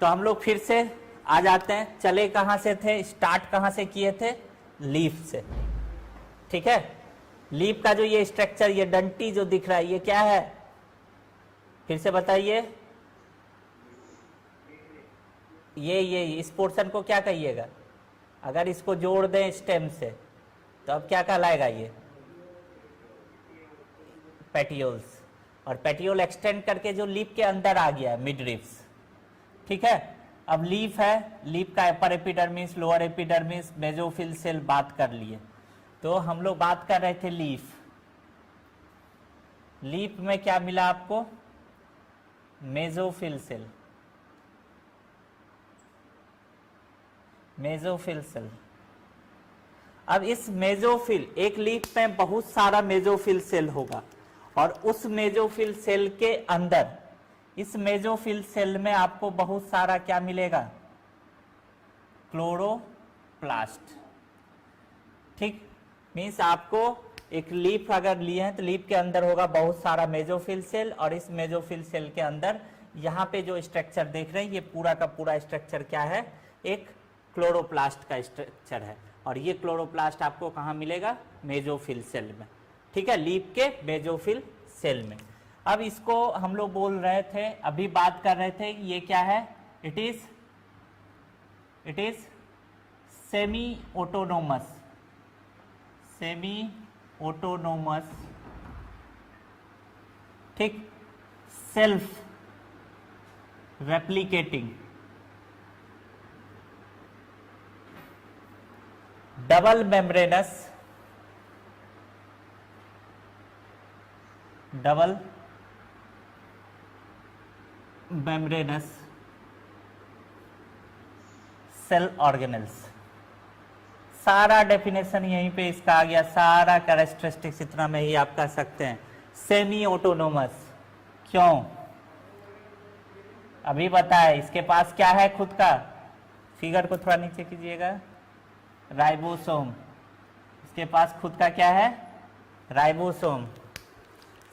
तो हम लोग फिर से आ जाते हैं, चले कहाँ से थे, स्टार्ट कहाँ से किए थे, लीफ से। ठीक है, लीफ का जो ये स्ट्रक्चर, ये डंटी जो दिख रहा है, ये क्या है, फिर से बताइए। ये इस पोर्शन को क्या कहिएगा, अगर इसको जोड़ दें स्टेम से तो अब क्या कहलाएगा, ये पेटियोल्स। और पेटियोल एक्सटेंड करके जो लीफ के अंदर आ गया है, मिडरिफ्स। ठीक है, अब लीफ है, लीफ का upper epidermis, lower epidermis, mesophyll cell बात कर लिए। तो हम लोग बात कर रहे थे लीफ। लीफ में क्या मिला आपको, मेसोफिल सेल, मेसोफिल सेल। अब इस मेसोफिल, एक लीफ में बहुत सारा मेसोफिल सेल होगा, और उस मेसोफिल सेल के अंदर, इस मेसोफिल सेल में आपको बहुत सारा क्या मिलेगा, क्लोरोप्लास्ट। ठीक, मीन्स आपको एक लीफ अगर लिए हैं तो लीफ के अंदर होगा बहुत सारा मेसोफिल सेल, और इस मेसोफिल सेल के अंदर यहाँ पे जो स्ट्रक्चर देख रहे हैं, ये पूरा का पूरा स्ट्रक्चर क्या है, एक क्लोरोप्लास्ट का स्ट्रक्चर है। और ये क्लोरोप्लास्ट आपको कहाँ मिलेगा, मेसोफिल सेल में। ठीक है, लीफ के मेसोफिल सेल में। अब इसको हम लोग बोल रहे थे, अभी बात कर रहे थे, ये क्या है, it is semi autonomous, semi autonomous, ठीक, self replicating, double membranous, double membranous cell organelles. सारा डेफिनेशन यहीं पे इसका आ गया, सारा कैरेक्टरिस्टिक्स इतना में ही आप कह सकते हैं। सेमी ऑटोनोमस क्यों, अभी बताए, इसके पास क्या है खुद का, फिगर को थोड़ा नीचे कीजिएगा, राइबोसोम। इसके पास खुद का क्या है, ribosome.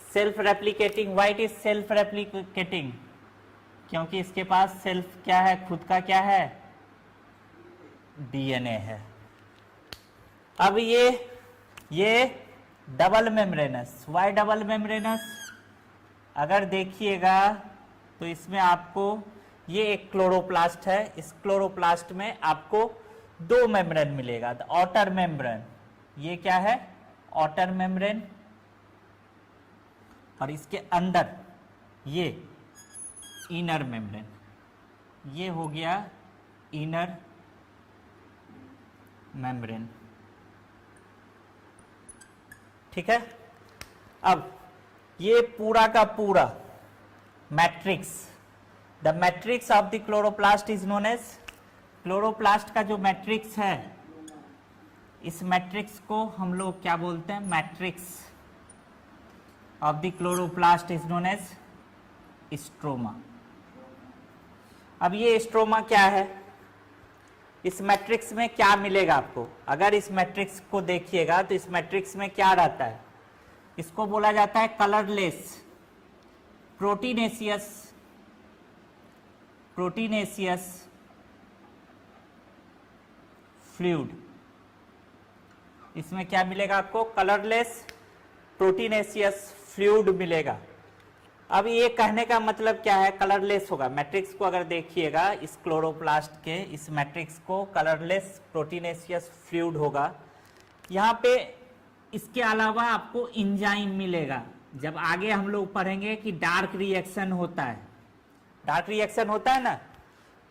Self replicating, why it is self replicating, क्योंकि इसके पास सेल्फ क्या है, खुद का क्या है, डीएनए है। अब ये double membranous, why double membranous, अगर देखिएगा तो इसमें आपको ये एक क्लोरोप्लास्ट है, इस क्लोरोप्लास्ट में आपको दो मेम्ब्रेन मिलेगा, द आउटर मेम्ब्रेन, ये क्या है, आउटर मेम्ब्रेन, और इसके अंदर ये इनर मेम्ब्रेन, ये हो गया इनर मेम्ब्रेन। ठीक है, अब ये पूरा का पूरा matrix, the matrix of the chloroplast is known as, chloroplast का जो मैट्रिक्स है, इस मैट्रिक्स को हम लोग क्या बोलते हैं, matrix of the chloroplast is known as stroma. अब ये स्ट्रोमा क्या है, इस मैट्रिक्स में क्या मिलेगा आपको, अगर इस मैट्रिक्स को देखिएगा तो इस मैट्रिक्स में क्या रहता है, इसको बोला जाता है कलरलेस प्रोटीनेशियस, प्रोटीनेशियस फ्लूइड। इसमें क्या मिलेगा आपको, कलरलेस प्रोटीनेशियस फ्लूइड मिलेगा। अब ये कहने का मतलब क्या है, कलरलेस होगा, मैट्रिक्स को अगर देखिएगा, इस क्लोरोप्लास्ट के इस मैट्रिक्स को कलरलेस प्रोटीनेशियस फ्लूइड होगा। यहाँ पे इसके अलावा आपको इंजाइम मिलेगा, जब आगे हम लोग पढ़ेंगे कि डार्क रिएक्शन होता है, डार्क रिएक्शन होता है ना,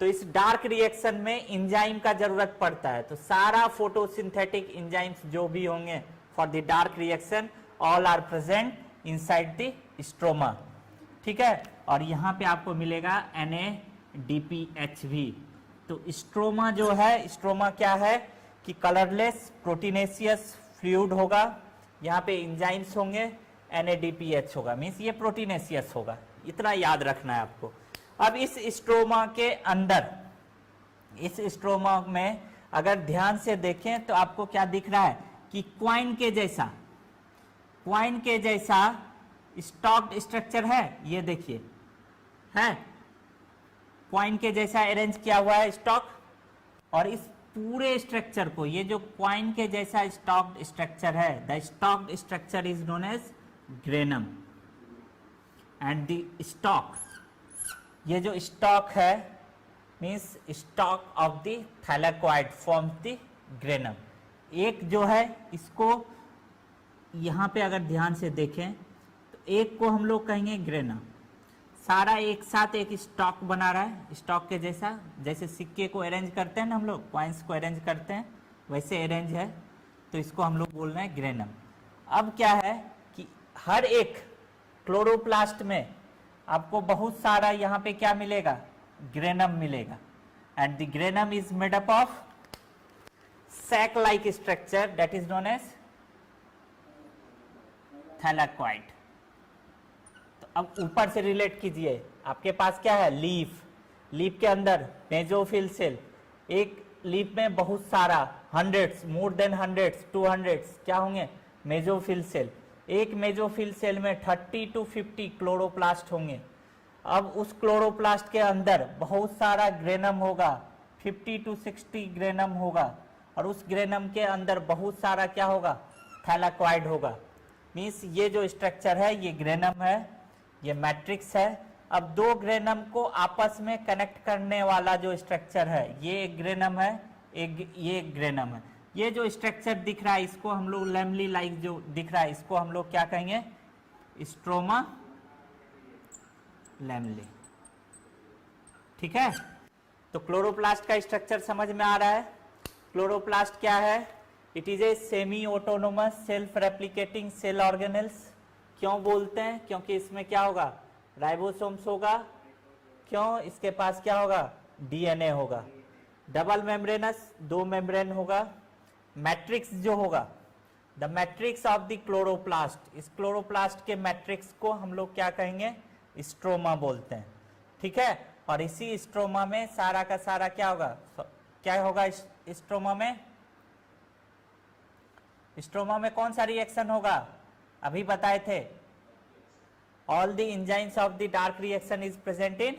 तो इस डार्क रिएक्शन में इंजाइम का जरूरत पड़ता है। तो सारा फोटोसिंथेटिक इंजाइम्स जो भी होंगे for the dark reaction, all are present inside the stroma. ठीक है, और यहाँ पे आपको मिलेगा NADPH भी। तो स्ट्रोमा जो है, स्ट्रोमा क्या है कि कलरलेस प्रोटीनेशियस फ्लूइड होगा, यहाँ पे इंजाइम्स होंगे, NADPH होगा, मीन्स ये प्रोटीनेशियस होगा, इतना याद रखना है आपको। अब इस स्ट्रोमा के अंदर, इस स्ट्रोमा में अगर ध्यान से देखें तो आपको क्या दिख रहा है कि क्वाइन के जैसा, क्वाइन के जैसा स्टॉक्ड स्ट्रक्चर है, ये देखिए है कॉइन के जैसा अरेंज किया हुआ है स्टॉक, और इस पूरे स्ट्रक्चर को, ये जो कॉइन के जैसा स्टॉक्ड स्ट्रक्चर है, the stacked structure is known as granum. And the stack, ये जो स्टॉक है means stack of the thylakoid form the granum. एक जो है इसको यहाँ पे अगर ध्यान से देखें तो एक को हम लोग कहेंगे ग्रेनम, सारा एक साथ एक स्टॉक बना रहा है, स्टॉक के जैसा, जैसे सिक्के को अरेंज करते हैं ना हम लोग, कॉइन्स को अरेंज करते हैं वैसे अरेंज है, तो इसको हम लोग बोल रहे हैं ग्रेनम। अब क्या है कि हर एक क्लोरोप्लास्ट में आपको बहुत सारा यहाँ पे क्या मिलेगा, ग्रेनम मिलेगा। And the granum is made up of sac like structure that is known as thylakoid. तो अब ऊपर से रिलेट कीजिए, आपके पास क्या है, लीफ, लीफ के अंदर मेसोफिल सेल, एक लीफ में बहुत सारा हंड्रेड्स, मोर देन हंड्रेड्स, 200 क्या होंगे, मेसोफिल सेल। एक मेसोफिल सेल में 30 to 50 क्लोरोप्लास्ट होंगे। अब उस क्लोरोप्लास्ट के अंदर बहुत सारा ग्रेनम होगा, 50 to 60 ग्रेनम होगा, और उस ग्रेनम के अंदर बहुत सारा क्या होगा, थैलेकॉइड होगा। मीन्स ये जो स्ट्रक्चर है ये ग्रेनम है, ये मैट्रिक्स है। अब दो ग्रेनम को आपस में कनेक्ट करने वाला जो स्ट्रक्चर है, ये एक ग्रेनम है, ये एक ग्रेनम है। ये जो स्ट्रक्चर दिख रहा है इसको हम लोग लैमली लाइक जो दिख रहा है इसको हम लोग क्या कहेंगे, स्ट्रोमा लैमली। ठीक है, तो क्लोरोप्लास्ट का स्ट्रक्चर समझ में आ रहा है। क्लोरोप्लास्ट क्या है, it is a semi autonomous self replicating cell organelles. क्यों बोलते हैं, क्योंकि इसमें क्या होगा, राइबोसोम्स होगा। क्यों, इसके पास क्या होगा, डीएनए होगा। डबल मेम्ब्रेनस, दो मेम्ब्रेन होगा। मैट्रिक्स जो होगा, the matrix of the chloroplast, इस क्लोरोप्लास्ट के मैट्रिक्स को हम लोग क्या कहेंगे, स्ट्रोमा बोलते हैं। ठीक है, और इसी स्ट्रोमा में सारा का सारा क्या होगा, क्या होगा स्ट्रोमा में, स्ट्रोमा में कौन सा रिएक्शन होगा, अभी बताए थे, all the enzymes of the dark reaction is present in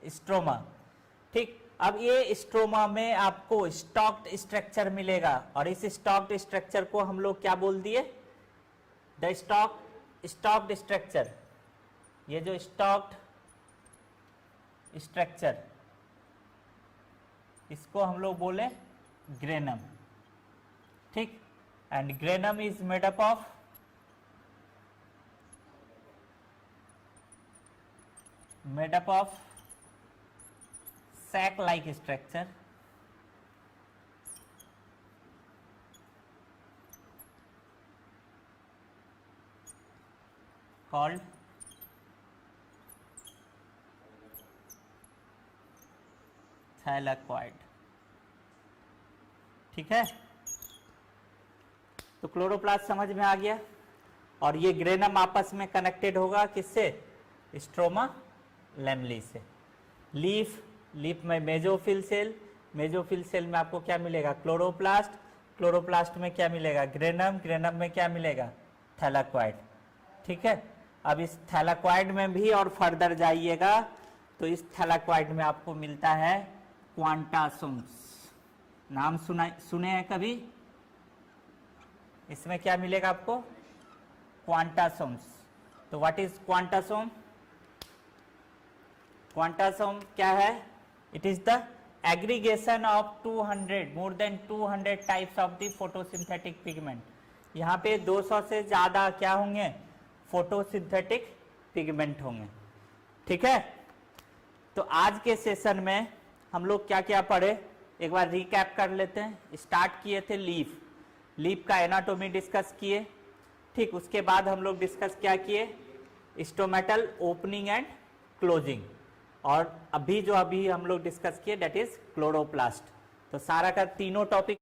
stroma. ठीक, अब ये स्ट्रोमा में आपको स्टॉक्ड स्ट्रक्चर मिलेगा, और इस स्टॉक्ड स्ट्रक्चर को हम लोग क्या बोल दिए, द स्टॉक्ड स्ट्रक्चर। ये जो स्टॉक्ड स्ट्रक्चर इसको हम लोग बोले ग्रेनम। ठीक, and granum is made up of sac like structure called thylakoid. ठीक है, तो क्लोरोप्लास्ट समझ में आ गया, और ये ग्रेनम आपस में कनेक्टेड होगा किससे, स्ट्रोमा लैमली से। लीफ, लीफ में मेसोफिल सेल, मेसोफिल सेल में आपको क्या मिलेगा, क्लोरोप्लास्ट, क्लोरोप्लास्ट में क्या मिलेगा, ग्रेनम, ग्रेनम में क्या मिलेगा, थैलेकॉइड। ठीक है, अब इस थैलेकॉइड में भी और फर्दर जाइएगा तो इस थैलेकॉइड में आपको मिलता है क्वांटासोम्स। नाम सुने हैं कभी, इसमें क्या मिलेगा आपको, क्वांटासोम्स। तो व्हाट इज क्वांटासोम, क्वांटासोम क्या है, it is the aggregation of 200, more than 200 types of the photosynthetic pigment. यहाँ पे 200 से ज्यादा क्या होंगे, फोटोसिंथेटिक पिगमेंट होंगे। ठीक है, तो आज के सेशन में हम लोग क्या क्या पढ़े, एक बार रिकैप कर लेते हैं। स्टार्ट किए थे लीफ, लीफ का एनाटॉमी डिस्कस किए। ठीक, उसके बाद हम लोग डिस्कस क्या किए, स्टोमेटल ओपनिंग एंड क्लोजिंग, और अभी जो हम लोग डिस्कस किए दैट इज क्लोरोप्लास्ट। तो सारा का तीनों टॉपिक